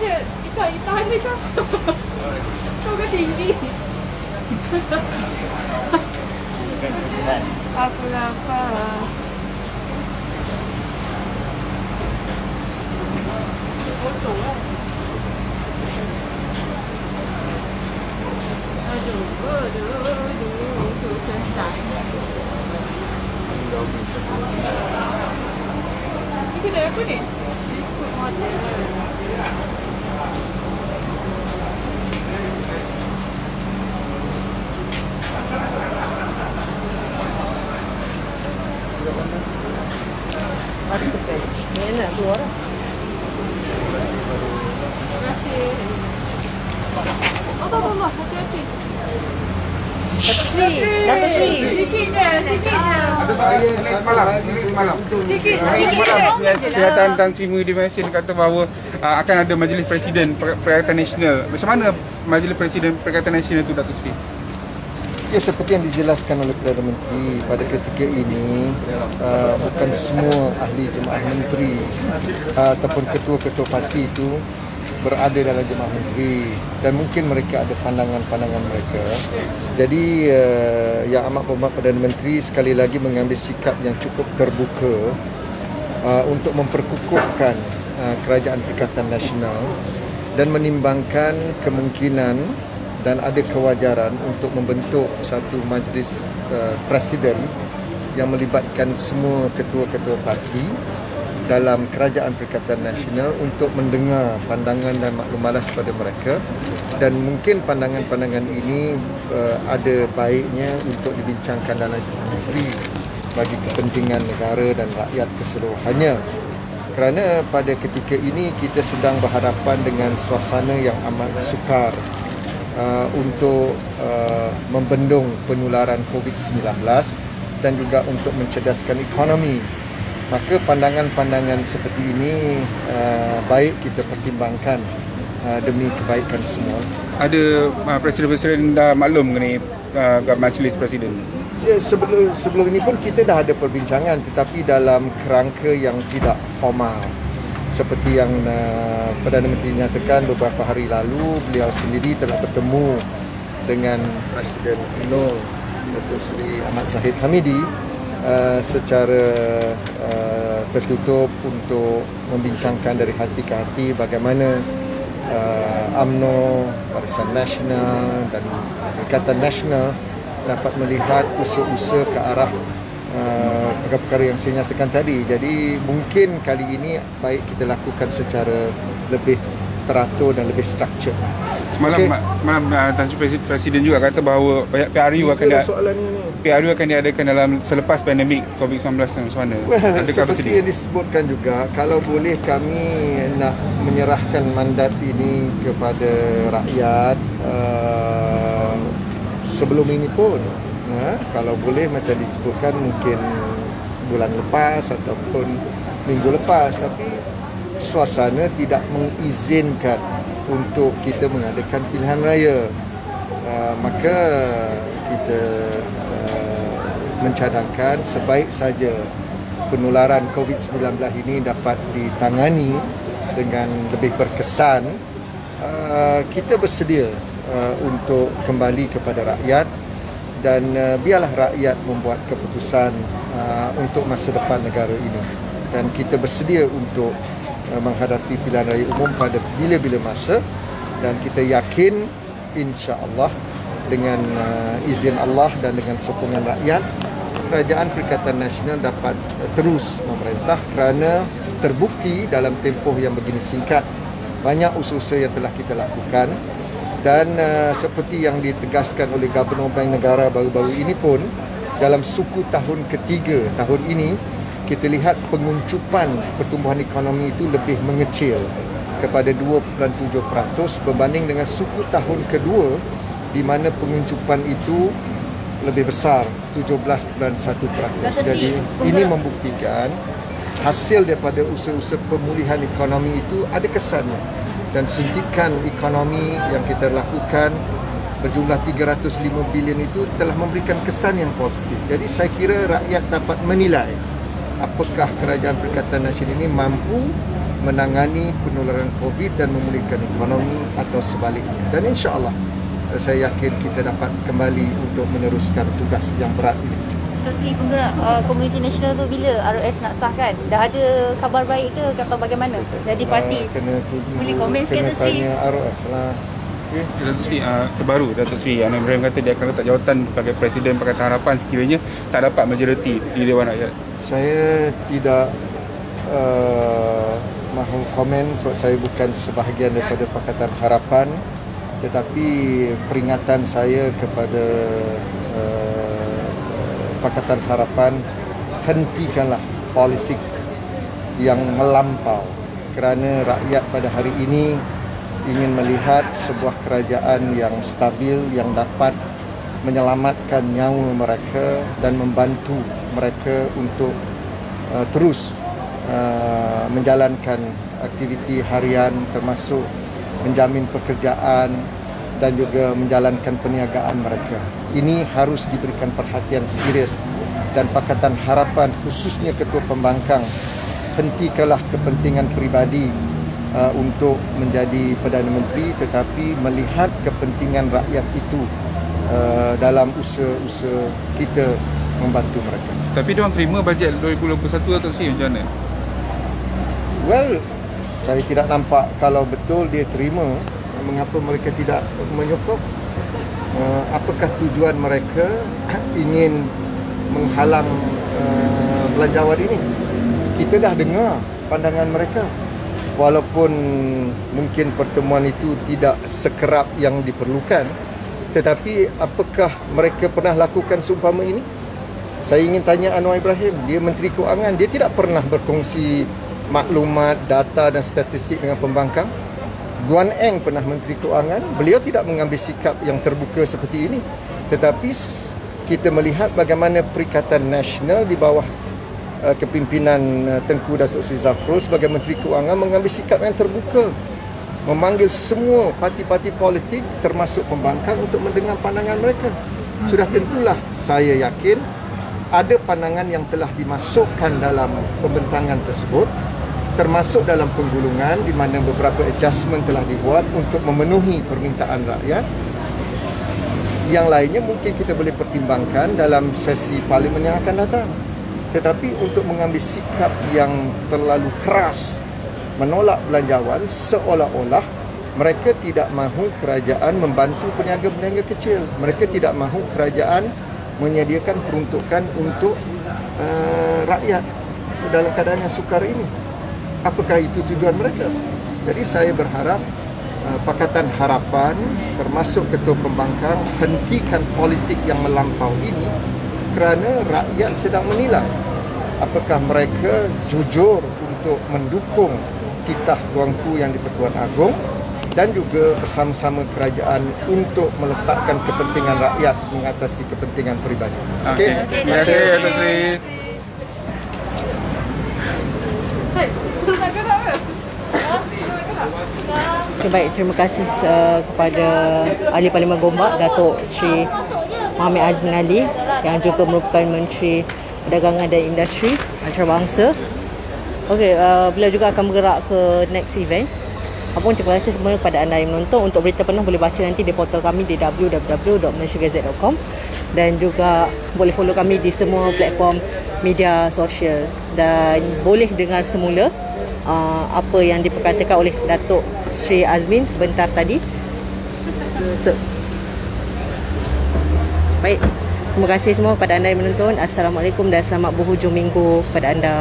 je. Tahan dia kau. Kau kan tinggi. Aku lapar. Foto lah. Aduh, selesai. Ini kedai apa ni? Food model. Ada kedai. Ni nak dua orang. Terima kasih. Allah, hati-hati. Datuk Sri. Sikit je. Ada saya semalam. Sikit je. Kesihatan Tan Sri Muhyiddin Yassin kata bahawa akan ada Majlis Presiden Perikatan Nasional. Macam mana Majlis Presiden Perikatan Nasional itu, Datuk Sri? Ya, seperti yang dijelaskan oleh Perdana Menteri, pada ketika ini bukan semua ahli jemaah menteri ataupun ketua-ketua parti itu berada dalam jemaah menteri, dan mungkin mereka ada pandangan-pandangan mereka. Jadi Yang Amat Berhormat Perdana Menteri sekali lagi mengambil sikap yang cukup terbuka untuk memperkukuhkan Kerajaan Perikatan Nasional dan menimbangkan kemungkinan dan ada kewajaran untuk membentuk satu majlis presiden yang melibatkan semua ketua-ketua parti dalam Kerajaan Perikatan Nasional untuk mendengar pandangan dan maklum-malas pada mereka, dan mungkin pandangan-pandangan ini ada baiknya untuk dibincangkan dalam negeri bagi kepentingan negara dan rakyat keseluruhannya. Kerana pada ketika ini kita sedang berhadapan dengan suasana yang amat sukar untuk membendung penularan COVID-19 dan juga untuk mencerdaskan ekonomi. Maka pandangan-pandangan seperti ini baik kita pertimbangkan demi kebaikan semua. Ada presiden-presiden dah maklum mengenai Majlis Presiden? Ya, sebelum ini pun kita dah ada perbincangan, tetapi dalam kerangka yang tidak formal. Seperti yang Perdana Menteri nyatakan beberapa hari lalu, beliau sendiri telah bertemu dengan Presiden UMNO Datuk Seri Ahmad Zahid Hamidi secara tertutup untuk membincangkan dari hati ke hati bagaimana UMNO, Barisan Nasional dan Perikatan Nasional dapat melihat usaha-usaha ke arah perkara-perkara yang saya nyatakan tadi. Jadi mungkin kali ini baik kita lakukan secara lebih teratur dan lebih struktur. Semalam Tan Sri Presiden juga kata bahawa PRU akan diadakan dalam selepas pandemik COVID-19 macam mana? Seperti yang disebutkan juga, kalau boleh kami nak menyerahkan mandat ini kepada rakyat sebelum ini pun. Kalau boleh macam disebutkan mungkin bulan lepas ataupun minggu lepas, tapi suasana tidak mengizinkan untuk kita mengadakan pilihan raya. Maka kita mencadangkan sebaik saja penularan COVID-19 ini dapat ditangani dengan lebih berkesan, kita bersedia untuk kembali kepada rakyat, dan biarlah rakyat membuat keputusan untuk masa depan negara ini, dan kita bersedia untuk menghadapi pilihan raya umum pada bila-bila masa, dan kita yakin insya-Allah dengan izin Allah dan dengan sokongan rakyat, Kerajaan Perikatan Nasional dapat terus memerintah, kerana terbukti dalam tempoh yang begini singkat banyak usaha yang telah kita lakukan. Dan seperti yang ditegaskan oleh Gubernur Bank Negara baru-baru ini pun, dalam suku tahun ketiga tahun ini, kita lihat penguncupan pertumbuhan ekonomi itu lebih mengecil kepada 2.7% berbanding dengan suku tahun kedua di mana penguncupan itu lebih besar, 17.1%. Jadi ini membuktikan hasil daripada usaha-usaha pemulihan ekonomi itu ada kesannya, dan suntikan ekonomi yang kita lakukan berjumlah 305 bilion itu telah memberikan kesan yang positif. Jadi saya kira rakyat dapat menilai apakah Kerajaan Perikatan Nasional ini mampu menangani penularan COVID dan memulihkan ekonomi atau sebaliknya. Dan insya-Allah saya yakin kita dapat kembali untuk meneruskan tugas yang berat ini. Datuk Seri, penggerak komuniti nasional tu bila RS nak sahkan? Dah ada kabar baik ke atau bagaimana? Jadi parti. Boleh komen sikit Datuk Seri? Tanya RS lah. Okay. Datuk Seri, terbaru Datuk Seri Anwar Ibrahim kata dia akan letak jawatan sebagai Presiden Pakatan Harapan sekiranya tak dapat majoriti di Dewan Rakyat. Saya tidak mahu komen sebab saya bukan sebahagian daripada Pakatan Harapan, tetapi peringatan saya kepada Pakatan Harapan, hentikanlah politik yang melampau, kerana rakyat pada hari ini ingin melihat sebuah kerajaan yang stabil, yang dapat menyelamatkan nyawa mereka dan membantu mereka untuk terus menjalankan aktiviti harian, termasuk menjamin pekerjaan dan juga menjalankan perniagaan mereka. Ini harus diberikan perhatian serius, dan Pakatan Harapan khususnya Ketua Pembangkang, hentikanlah kepentingan peribadi untuk menjadi Perdana Menteri, tetapi melihat kepentingan rakyat itu dalam usaha-usaha kita membantu mereka. Tapi dia orang terima bajet 2021 Datuk Seri macam mana? Well, saya tidak nampak kalau betul dia terima, mengapa mereka tidak menyokong. Apakah tujuan mereka ingin menghalang belanjawan ini? Kita dah dengar pandangan mereka. Walaupun mungkin pertemuan itu tidak sekerap yang diperlukan, tetapi apakah mereka pernah lakukan seumpama ini? Saya ingin tanya Anwar Ibrahim, dia Menteri Keuangan, dia tidak pernah berkongsi maklumat, data dan statistik dengan pembangkang. Guan Eng pernah Menteri Keuangan, beliau tidak mengambil sikap yang terbuka seperti ini. Tetapi kita melihat bagaimana Perikatan Nasional di bawah kepimpinan Tengku Datuk Seri Zafrul sebagai Menteri Keuangan mengambil sikap yang terbuka, memanggil semua parti-parti politik termasuk pembangkang untuk mendengar pandangan mereka. Sudah tentulah saya yakin ada pandangan yang telah dimasukkan dalam pembentangan tersebut, termasuk dalam penggulungan di mana beberapa adjustment telah dibuat untuk memenuhi permintaan rakyat. Yang lainnya mungkin kita boleh pertimbangkan dalam sesi parlimen yang akan datang. Tetapi untuk mengambil sikap yang terlalu keras menolak belanjawan, seolah-olah mereka tidak mahu kerajaan membantu peniaga-peniaga kecil. Mereka tidak mahu kerajaan menyediakan peruntukan untuk rakyat dalam keadaan yang sukar ini. Apakah itu tujuan mereka? Jadi saya berharap Pakatan Harapan termasuk Ketua Pembangkang hentikan politik yang melampau ini, kerana rakyat sedang menilai apakah mereka jujur untuk mendukung titah tuanku yang di-Pertuan Agong dan juga bersama-sama kerajaan untuk meletakkan kepentingan rakyat mengatasi kepentingan peribadi. Okey. Terima kasih Datuk Seri. Okay, baik, terima kasih kepada Ahli Parlimen Gombak Datuk Seri Mohamed Azmin Ali yang juga merupakan Menteri Perdagangan dan Industri Antarabangsa. Okey, beliau juga akan bergerak ke next event. Apapun, terima kasih semua kepada anda yang menonton. Untuk berita penuh boleh baca nanti di portal kami di www.malaysiagazette.com, dan juga boleh follow kami di semua platform media sosial, dan boleh dengar semula apa yang diperkatakan oleh Datuk Seri Azmin sebentar tadi. Baik, terima kasih semua kepada anda yang menonton. Assalamualaikum dan selamat berhujung minggu kepada anda.